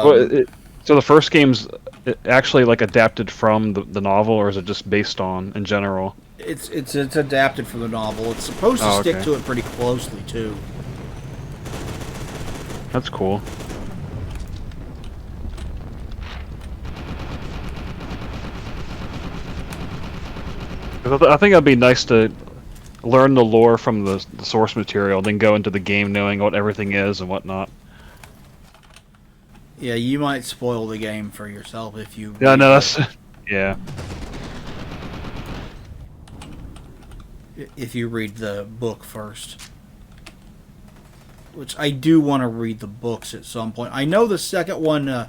Well, Um, so the first game's actually like adapted from the novel, or is it just based on in general? it's adapted from the novel. It's supposed to Oh, stick okay, to it pretty closely too. that's cool. 'Cause I think it'd be nice to learn the lore from the source material, then go into the game knowing what everything is and whatnot. Yeah, you might spoil the game for yourself if you Yeah, read no, the that's yeah, book first. Which I do want to read the books at some point. I know the second one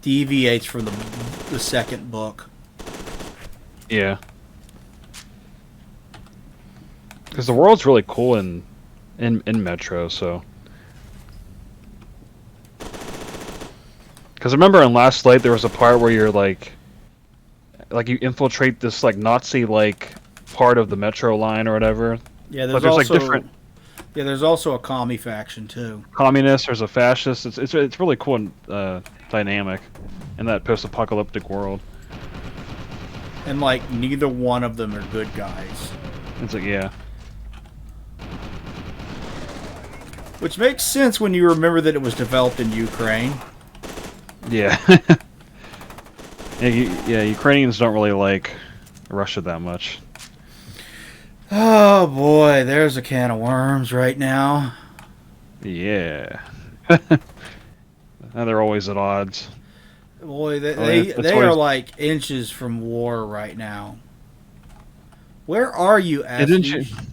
deviates from the second book. yeah. Because the world's really cool in Metro, so. Because remember in Last Light there was a part where you're like you infiltrate this like Nazi like part of the Metro line or whatever. Yeah, But there's like different there's also a commie faction too, communists. There's a fascist. It's really cool and dynamic in that post-apocalyptic world. and like neither one of them are good guys, It's like yeah, which makes sense when you remember that it was developed in Ukraine. yeah, yeah. Ukrainians don't really like Russia that much. Oh boy, there's a can of worms right now. Yeah, and they're always at odds. Boy, they Oh yeah, they, it's they are always. like inches from war right now. Where are you, And didn't you? Estige?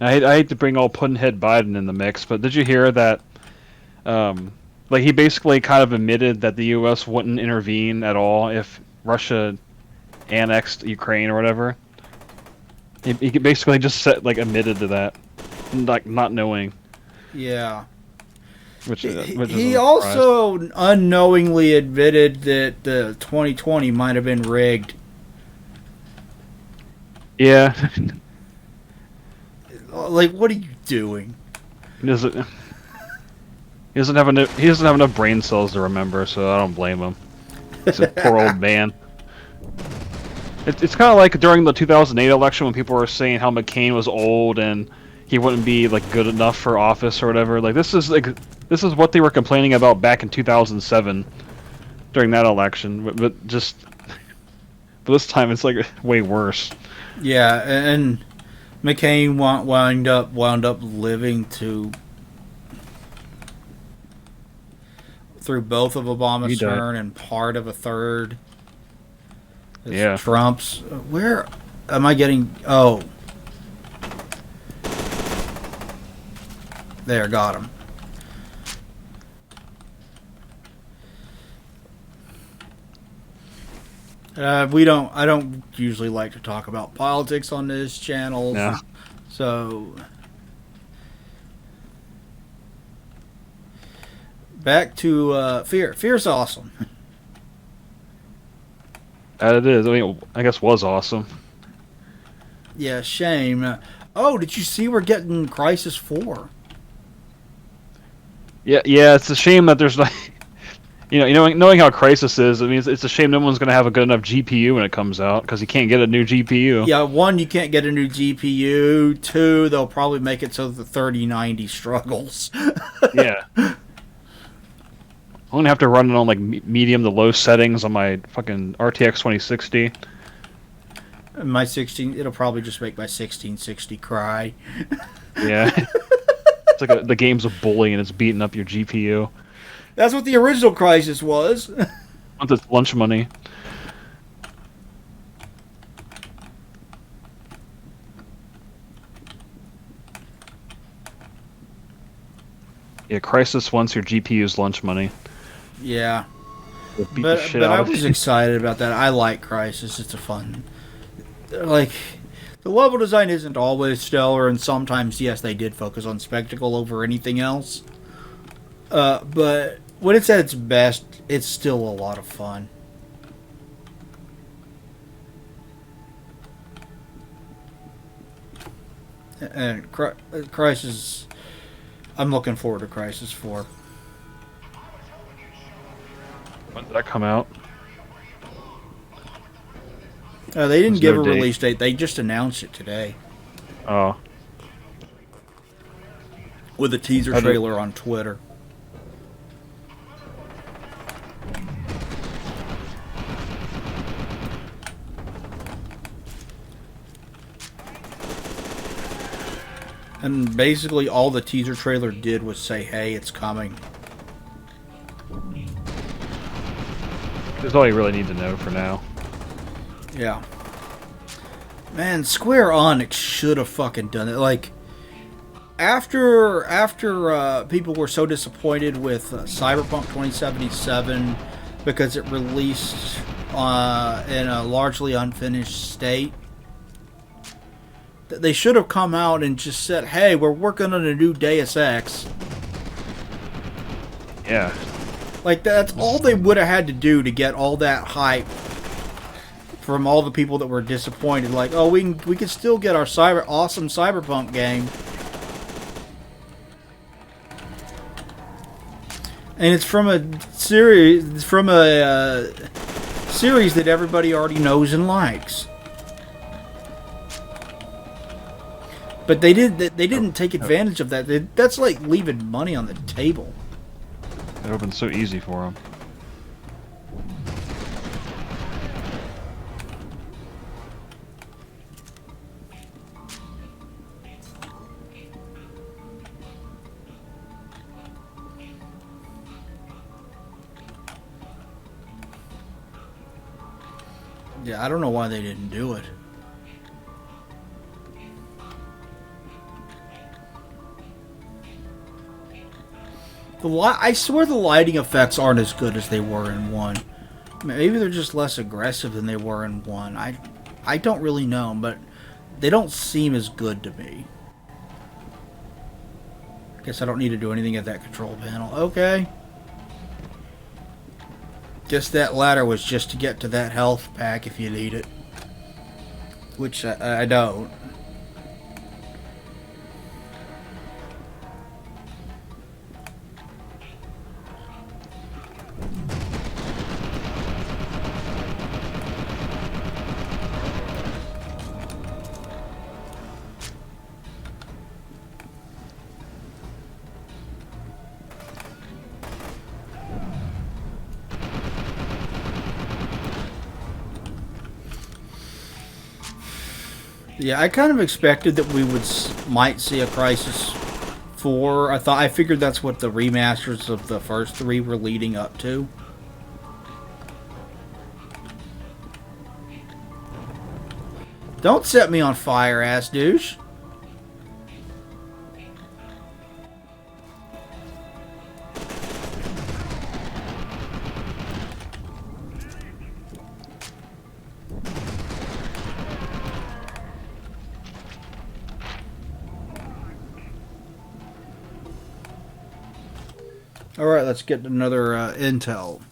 I hate to bring old Puddinhead Biden in the mix, but did you hear that? Um, like he basically kind of admitted that the U.S. wouldn't intervene at all if Russia annexed Ukraine or whatever. He basically just said like admitted to that, like not knowing, Yeah. which is He a surprise. also unknowingly admitted that the 2020 might have been rigged. Yeah, Like, what are you doing? he doesn't. He doesn't have enough brain cells to remember, so I don't blame him. He's a poor old man. It's kind of like during the 2008 election when people were saying how McCain was old and he wouldn't be like good enough for office or whatever. This is what they were complaining about back in 2007 during that election, but this time it's like way worse. Yeah, and McCain wound up living to through both of He Obama's died. term and part of a third. It's Yeah. Trump's. Where am I getting? Oh, there, got him. We don't. I don't usually like to talk about politics on this channel, No. so back to Fear. Fear's awesome. It is. I mean, I guess was awesome. Yeah, shame. Oh, did you see we're getting Crisis 4? Yeah, yeah. It's a shame that there's like, knowing how Crisis is. I mean, it's a shame no one's gonna have a good enough GPU when it comes out because you can't get a new GPU. Yeah, one, you can't get a new GPU. Two, they'll probably make it so the 3090 struggles. Yeah. I'm gonna have to run it on like medium to low settings on my fucking RTX 2060. My 16, it'll probably just make my 1660 cry. Yeah, it's like the game's a bully and it's beating up your GPU. That's what the original Crisis was. Wants its lunch money. Yeah, Crisis wants your GPU's lunch money. Yeah, It'll beat the shit but out I of was you. excited about that. I like Crisis. It's a fun, like, the level design isn't always stellar, and sometimes yes, they did focus on spectacle over anything else. But when it's at its best, it's still a lot of fun. And Crisis I'm looking forward to Crisis 4. When did that come out? They didn't There's give no a date. release date. They just announced it today Oh, with a teaser How did- trailer on Twitter. And basically, all the teaser trailer did was say, "Hey, it's coming." that's all you really need to know for now. Yeah. Man, Square Enix should have fucking done it. Like, after people were so disappointed with Cyberpunk 2077 because it released in a largely unfinished state, they should have come out and just said, "Hey, we're working on a new Deus Ex." Yeah. Like, that's all they would have had to do to get all that hype from all the people that were disappointed. Like, oh, we can still get our awesome Cyberpunk game. And it's from a series series that everybody already knows and likes. But they didn't take advantage of that. That's like leaving money on the table. It opened so easy for them. Yeah, I don't know why they didn't do it. I swear the lighting effects aren't as good as they were in 1. Maybe they're just less aggressive than they were in 1. I don't really know, but they don't seem as good to me. Guess I don't need to do anything at that control panel. Okay. Guess that ladder was just to get to that health pack if you need it. Which I don't. Yeah, I kind of expected that we might see a Crisis 4. I figured that's what the remasters of the first 3 were leading up to. Don't set me on fire, ass douche. Alright, let's get another intel.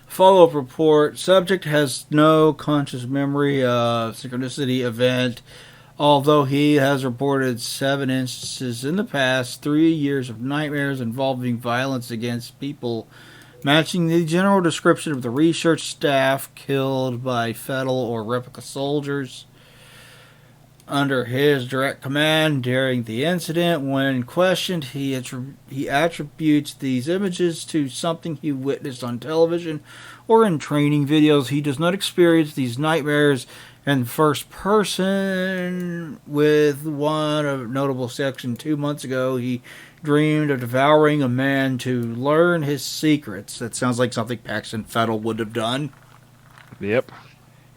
Follow-up report. Subject has no conscious memory of synchronicity event, although he has reported 7 instances in the past 3 years of nightmares involving violence against people, matching the general description of the research staff killed by Federal or replica soldiers under his direct command during the incident. When questioned, he attributes these images to something he witnessed on television or in training videos. He does not experience these nightmares in first person, with one of notable section 2 months ago. He dreamed of devouring a man to learn his secrets. That sounds like something Paxton Fettel would have done. Yep.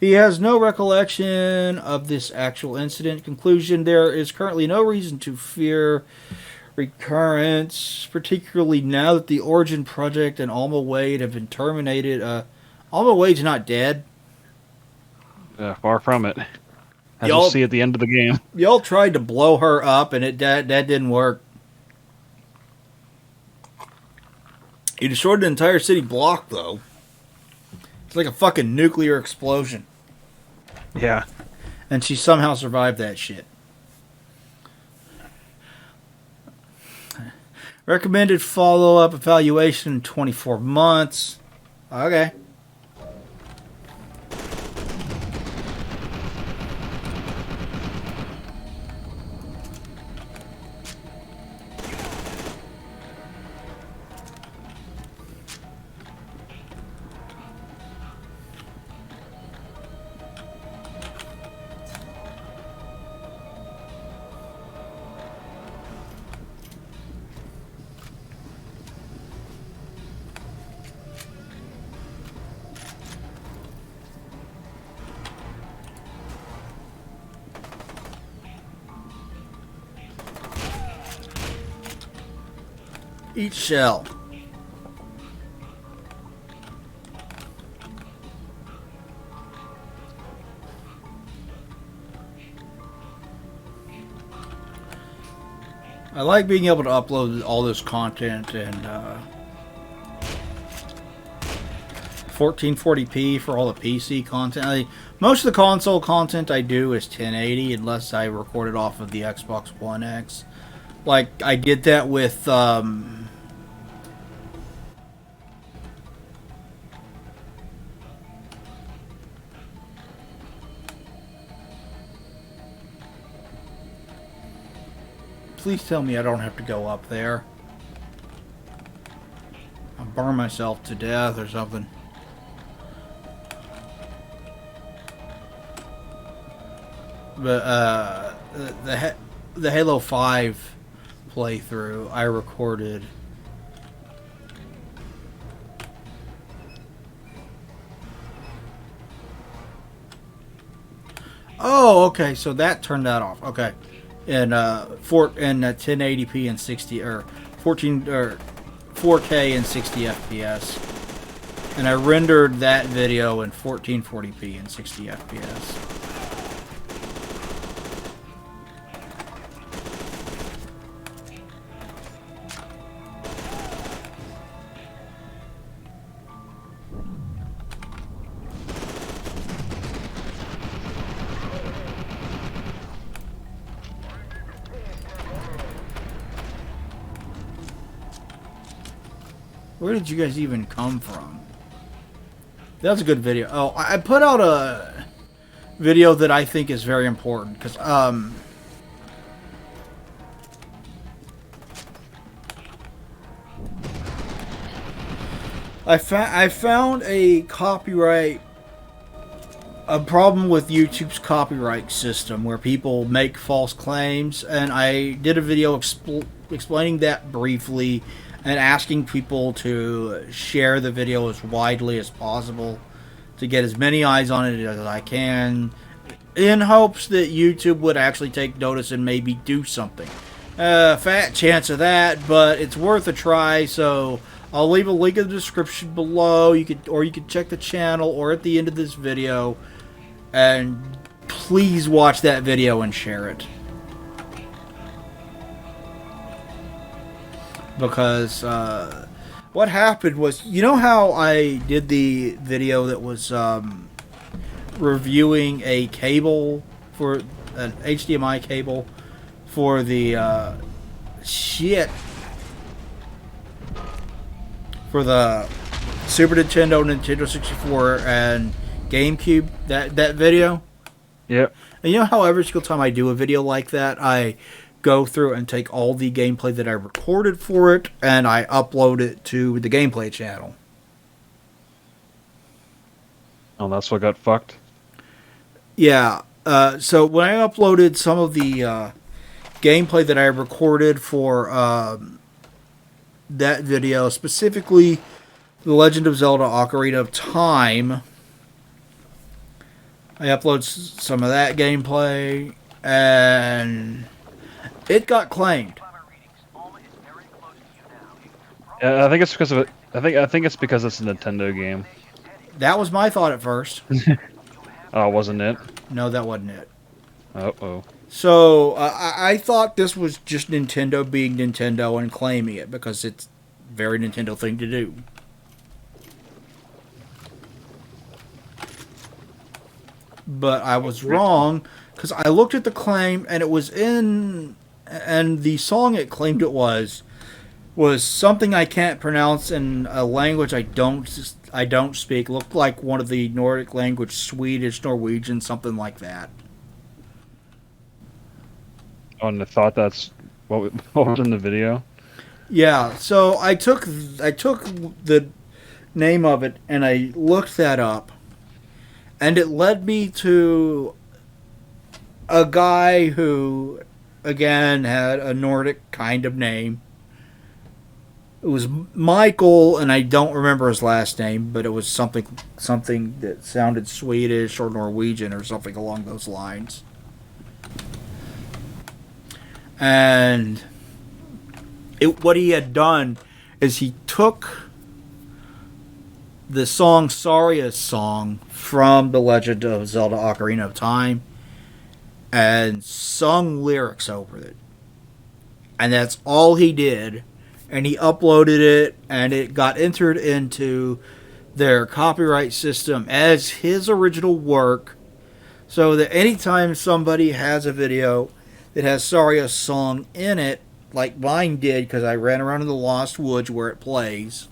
He has no recollection of this actual incident. Conclusion: there is currently no reason to fear recurrence, particularly now that the Origin Project and Alma Wade have been terminated. Alma Wade's not dead. Far from it. As Y'all- we'll see at the end of the game. Y'all tried to blow her up, and that didn't work. He destroyed an entire city block, though. It's like a fucking nuclear explosion. Yeah. And she somehow survived that shit. Recommended follow-up evaluation in 24 months. Okay. Each shell. I like being able to upload all this content in 1440p for all the PC content. Most of the console content I do is 1080 unless I record it off of the Xbox One X. Like, I did that with... Please tell me I don't have to go up there. I'll burn myself to death or something. But the Halo 5 playthrough I recorded. Oh, okay. So that turned that off. Okay, and 1080p and 60 or 14 or 4K and 60 FPS, and I rendered that video in 1440p and 60 FPS. Where did you guys even come from? That was a good video. Oh, I put out a video that I think is very important because I found a problem with YouTube's copyright system where people make false claims, and I did a video explaining that briefly and asking people to share the video as widely as possible to get as many eyes on it as I can, in hopes that YouTube would actually take notice and maybe do something. Fat chance of that, but it's worth a try. So I'll leave a link in the description below. You could check the channel or at the end of this video, and please watch that video and share it. Because what happened was, you know how I did the video that was reviewing a cable for an HDMI cable for the for the Super Nintendo, Nintendo 64, and GameCube, that video? Yep. And you know how every single time I do a video like that, I go through and take all the gameplay that I recorded for it and I upload it to the gameplay channel. Oh, that's what got fucked? Yeah. So when I uploaded some of the gameplay that I recorded for that video, specifically The Legend of Zelda Ocarina of Time, I uploaded some of that gameplay, and it got claimed. I think it's because of it. I think it's because it's a Nintendo game. That was my thought at first. Oh, wasn't it? No, that wasn't it. Uh-oh. So I thought this was just Nintendo being Nintendo and claiming it because it's a very Nintendo thing to do. But I was wrong because I looked at the claim and it was in, and the song it claimed it was was something I can't pronounce in a language I don't speak. Looked like one of the Nordic language, Swedish, Norwegian, something like that. Oh, and I thought that's what was in the video. Yeah, so I took the name of it and I looked that up, and it led me to a guy who, again, had a Nordic kind of name. It was Michael, and I don't remember his last name, but it was something that sounded Swedish or Norwegian or something along those lines. And what he had done is he took the song Saria's song from The Legend of Zelda Ocarina of Time and sung lyrics over it. And that's all he did. And he uploaded it, and it got entered into their copyright system as his original work, so that anytime somebody has a video that has Saria's song in it, like mine did, because I ran around in the Lost Woods where it plays,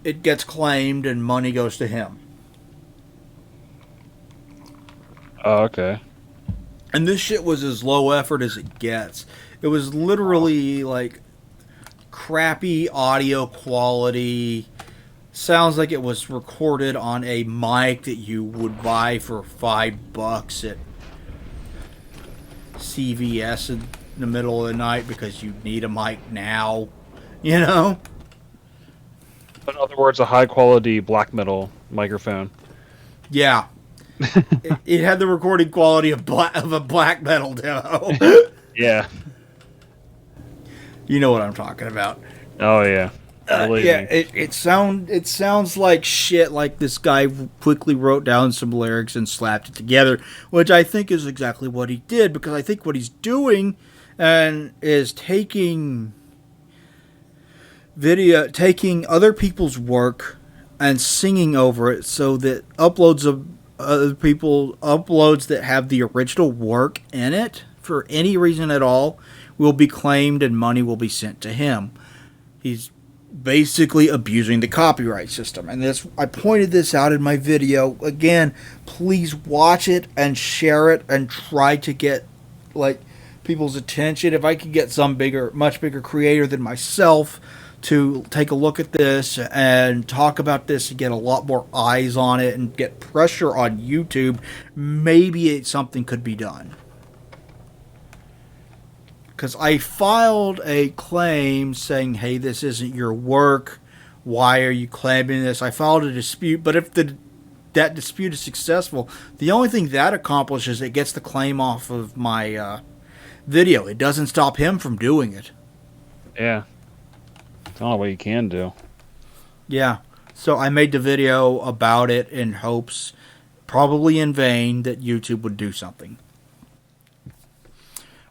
it gets claimed and money goes to him. Oh, okay. And this shit was as low effort as it gets. It was literally like crappy audio quality. Sounds like it was recorded on a mic that you would buy for $5 at CVS in the middle of the night because you need a mic now. You know? In other words, a high quality black metal microphone. Yeah. It had the recording quality of a black metal demo. Yeah. You know what I'm talking about. Oh yeah. Yeah, it sounds like shit. Like this guy quickly wrote down some lyrics and slapped it together, which I think is exactly what he did. Because I think what he's doing and is taking other people's work and singing over it, so that uploads that have the original work in it for any reason at all will be claimed and money will be sent to him. He's basically abusing the copyright system. And I pointed this out in my video. Again, please watch it and share it and try to get people's attention. If I could get some much bigger creator than myself to take a look at this and talk about this and get a lot more eyes on it and get pressure on YouTube, maybe something could be done. Because I filed a claim saying, hey, this isn't your work. Why are you claiming this? I filed a dispute, but if that dispute is successful, the only thing that accomplishes, it gets the claim off of my video. It doesn't stop him from doing it. Yeah. It's not what you can do. Yeah. So I made the video about it in hopes, probably in vain, that YouTube would do something.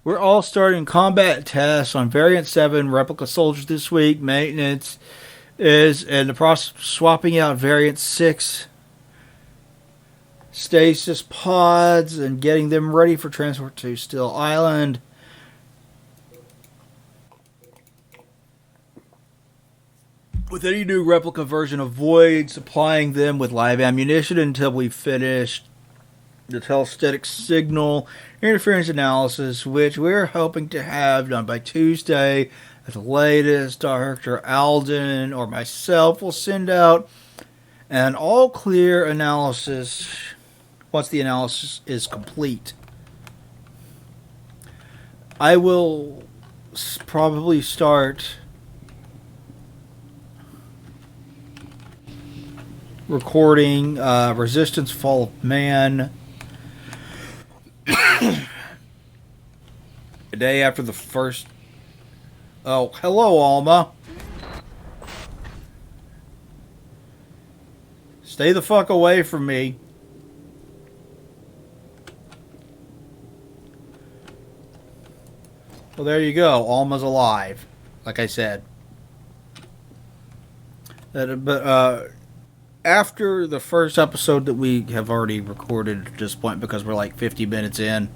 We're all starting combat tests on Variant 7 replica soldiers this week. Maintenance is in the process of swapping out Variant 6 stasis pods and getting them ready for transport to Still Island. With any new replica version of Void, supplying them with live ammunition until we finish the telesthetic signal interference analysis, which we're hoping to have done by Tuesday at the latest. Dr. Alden or myself will send out an all-clear analysis once the analysis is complete. I will probably start recording Resistance Fall of Man a day after the first. Oh, hello, Alma. Stay the fuck away from me. Well, there you go. Alma's alive, like I said. But after the first episode that we have already recorded at this point, because we're like 50 minutes in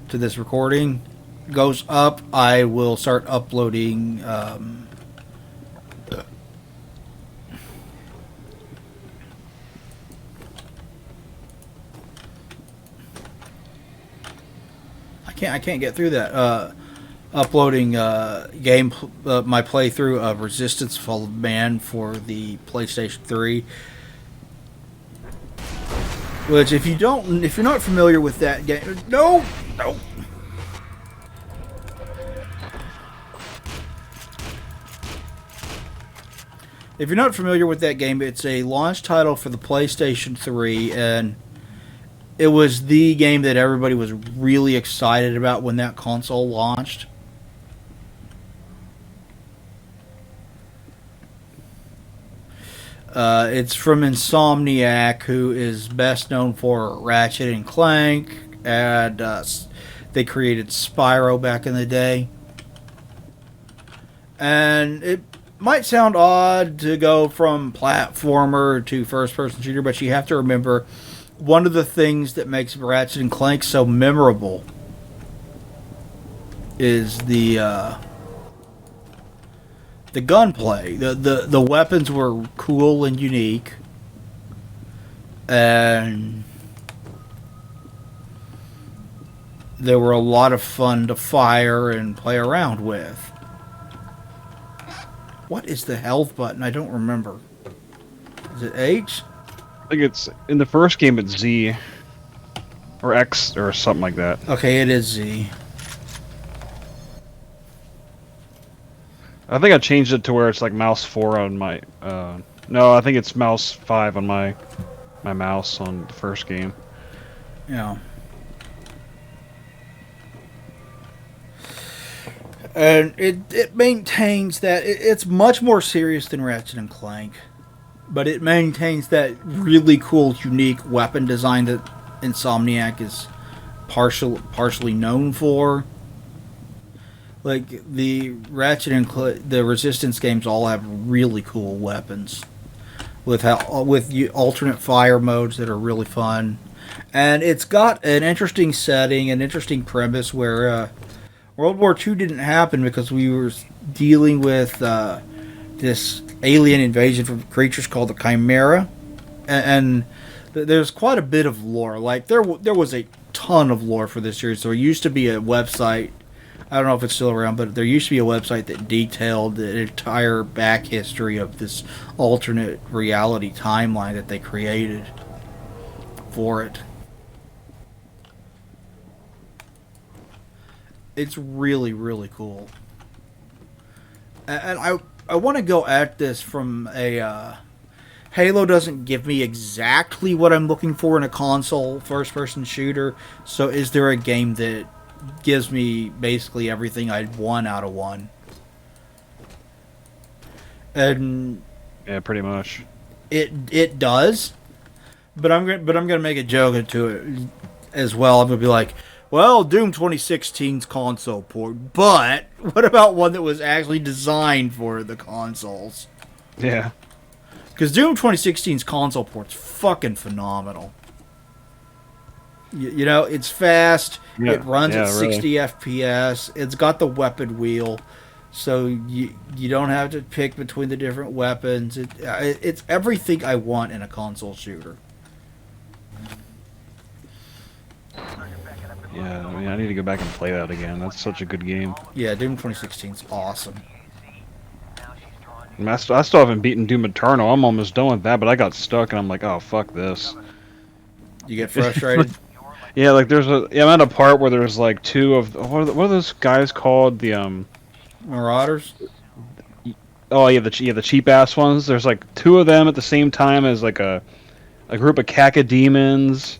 to this recording, goes up, I will start uploading. I can't get through that. Uploading my playthrough of Resistance Fall Man for the PlayStation 3. Which, if you're not familiar with that game, no. If you're not familiar with that game, it's a launch title for the PlayStation 3, and it was the game that everybody was really excited about when that console launched. It's from Insomniac, who is best known for Ratchet and Clank, and they created Spyro back in the day. And it might sound odd to go from platformer to first-person shooter, but you have to remember one of the things that makes Ratchet and Clank so memorable is the gunplay. The weapons were cool and unique, and they were a lot of fun to fire and play around with. What is the health button? I don't remember. Is it H? I think it's in the first game. It's Z or X or something like that. Okay, it is Z. I think I changed it to where it's like mouse 4 on my. No, I think it's mouse 5 on my mouse on the first game. Yeah. And it maintains that it's much more serious than Ratchet and Clank, but it maintains that really cool, unique weapon design that Insomniac is partially known for. Like the Ratchet and the Resistance games all have really cool weapons with alternate fire modes that are really fun, and it's got an interesting setting, an interesting premise where World War II didn't happen because we were dealing with this alien invasion from creatures called the Chimera, and there's quite a bit of lore. Like there was a ton of lore for this series. There used to be a website. I don't know if it's still around, but there used to be a website that detailed the entire back history of this alternate reality timeline that they created for it. It's really, really cool. And I want to go at this from a... Halo doesn't give me exactly what I'm looking for in a console first-person shooter, so is there a game that gives me basically everything I'd want out of one? And yeah, pretty much. It does, but I'm gonna make a joke into it as well. I'm gonna be like, well, Doom 2016's console port, but what about one that was actually designed for the consoles? Yeah. Because Doom 2016's console port's fucking phenomenal. You know, it's fast. Yeah, it runs at 60 really. FPS. It's got the weapon wheel, so you don't have to pick between the different weapons. It's everything I want in a console shooter. Yeah, I mean, I need to go back and play that again. That's such a good game. Yeah, Doom 2016's awesome. I mean, I still haven't beaten Doom Eternal. I'm almost done with that, but I got stuck, and I'm like, oh, fuck this. You get frustrated? Yeah, like I'm at a part where there's like two of what are those guys called? The Marauders? oh yeah, the cheap ass ones. There's like two of them at the same time as like a group of cacodemons,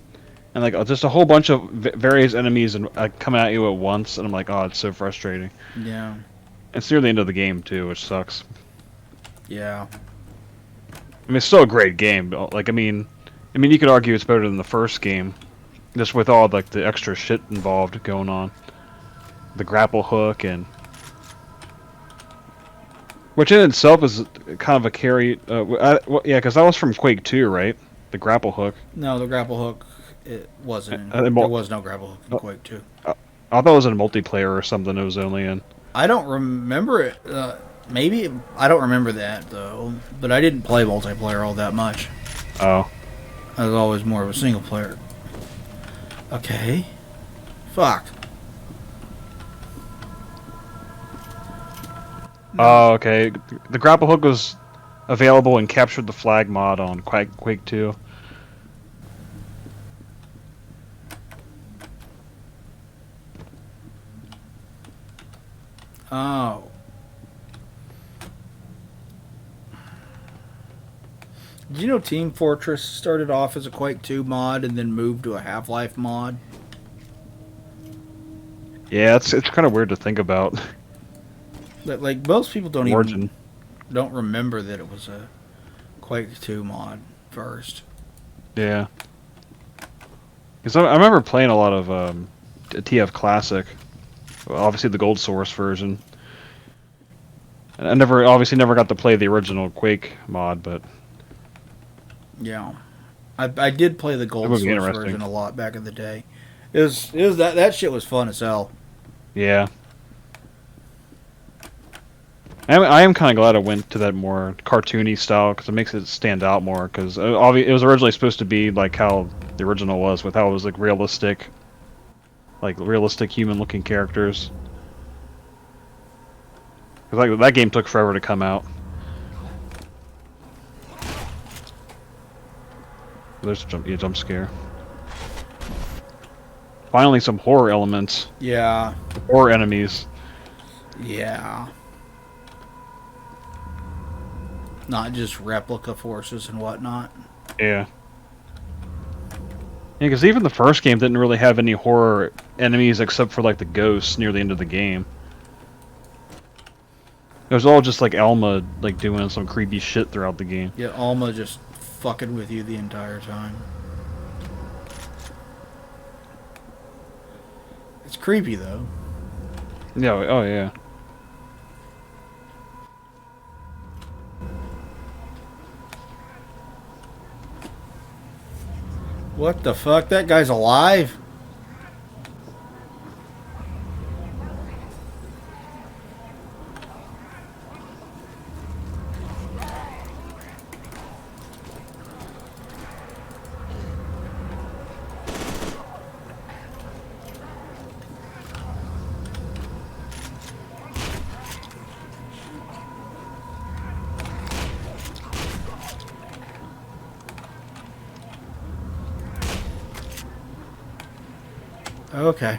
and like just a whole bunch of various enemies and coming at you at once. And I'm like, oh, it's so frustrating. Yeah. It's near the end of the game too, which sucks. Yeah. I mean, it's still a great game. But, like, I mean, you could argue it's better than the first game, just with all like the extra shit involved going on, the grapple hook and which in itself is kind of a carry. Yeah, because that was from Quake 2, right? The grapple hook. No, the grapple hook, it wasn't. There There was no grapple hook in Quake 2. I thought it was in multiplayer or something. It was only in. I don't remember it. Maybe I don't remember that though. But I didn't play multiplayer all that much. Oh. I was always more of a single player. Okay. Fuck. Oh, okay. The grapple hook was available in Captured the Flag mod on Quake 2. Oh. Did you know Team Fortress started off as a Quake 2 mod and then moved to a Half-Life mod? Yeah, it's kind of weird to think about. Like most people don't Origin. don't remember that it was a Quake 2 mod first. Yeah. Because I remember playing a lot of TF Classic. Well, obviously the Gold Source version. I obviously never got to play the original Quake mod, but Yeah. I did play the it Gold would be Source interesting. version a lot back in the day. It was that shit was fun as hell. Yeah. I am kind of glad I went to that more cartoony style because it makes it stand out more. Because it was originally supposed to be like how the original was, with how it was like realistic human-looking characters. Because like, that game took forever to come out. There's a jump scare. Finally, some horror elements, Yeah. horror enemies. Yeah. Not just replica forces and whatnot. Yeah. Yeah, because even the first game didn't really have any horror enemies except for like the ghosts near the end of the game. It was all just like Alma like doing some creepy shit throughout the game. Yet Alma just fucking with you the entire time. It's creepy though. Yeah. Oh yeah. What the fuck? That guy's alive? Okay.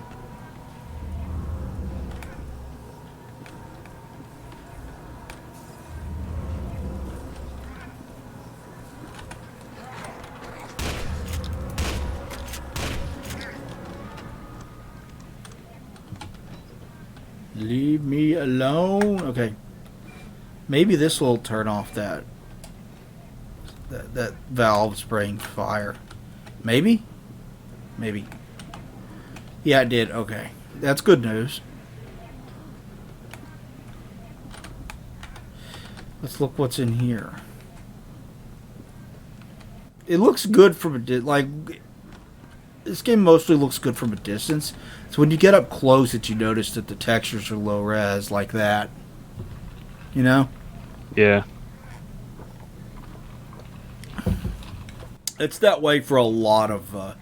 Leave me alone. Okay. Maybe this will turn off that valve spraying fire. Maybe? Maybe. Yeah, it did. Okay. That's good news. Let's look what's in here. It looks good from a like this game mostly looks good from a distance. So when you get up close that you notice that the textures are low res like that. You know? Yeah. It's that way for a lot of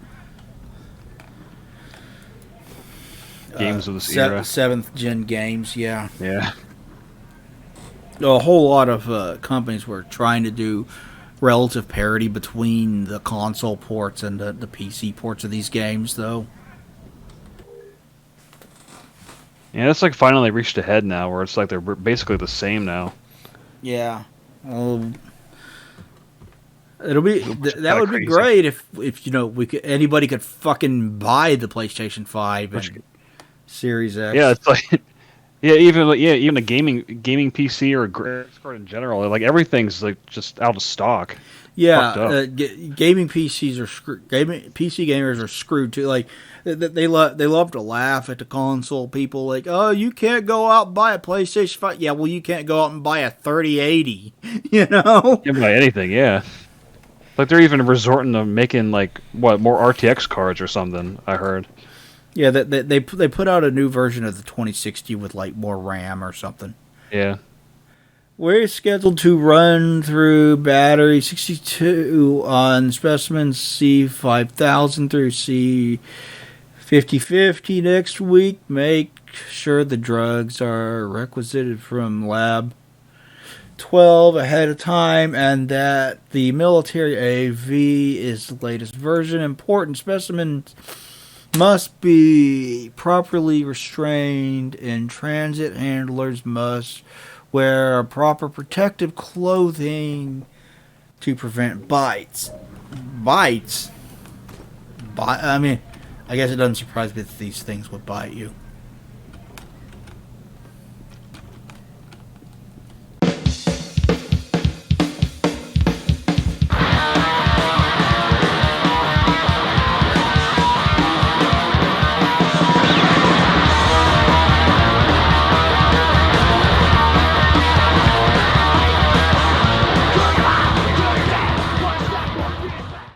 Games of this era. 7th gen games, yeah. Yeah. A whole lot of companies were trying to do relative parity between the console ports and the PC ports of these games, though. Yeah, it's like finally reached a head now, where it's like they're basically the same now. Yeah. It'll be that would be crazy. great if you know anybody could fucking buy the PlayStation 5 and Series X. Yeah, it's like even a gaming PC or a graphics card in general, like everything's like just out of stock. Yeah, gaming PCs are screwed. PC gamers are screwed too. Like they love to laugh at the console people. Like, oh, you can't go out and buy a PlayStation 5. Yeah, well, you can't go out and buy a 3080. You know, You can buy anything, yeah. Like they're even resorting to making like more RTX cards or something. I heard. Yeah, they put out a new version of the 2060 with like more RAM or something. Yeah. We're scheduled to run through battery 62 on specimens C5000 through C5050 next week. Make sure the drugs are requisited from Lab 12 ahead of time and that the military AV is the latest version. Important specimens must be properly restrained in transit. Handlers must wear proper protective clothing to prevent bites. Bites? I mean, I guess it doesn't surprise me that these things would bite you.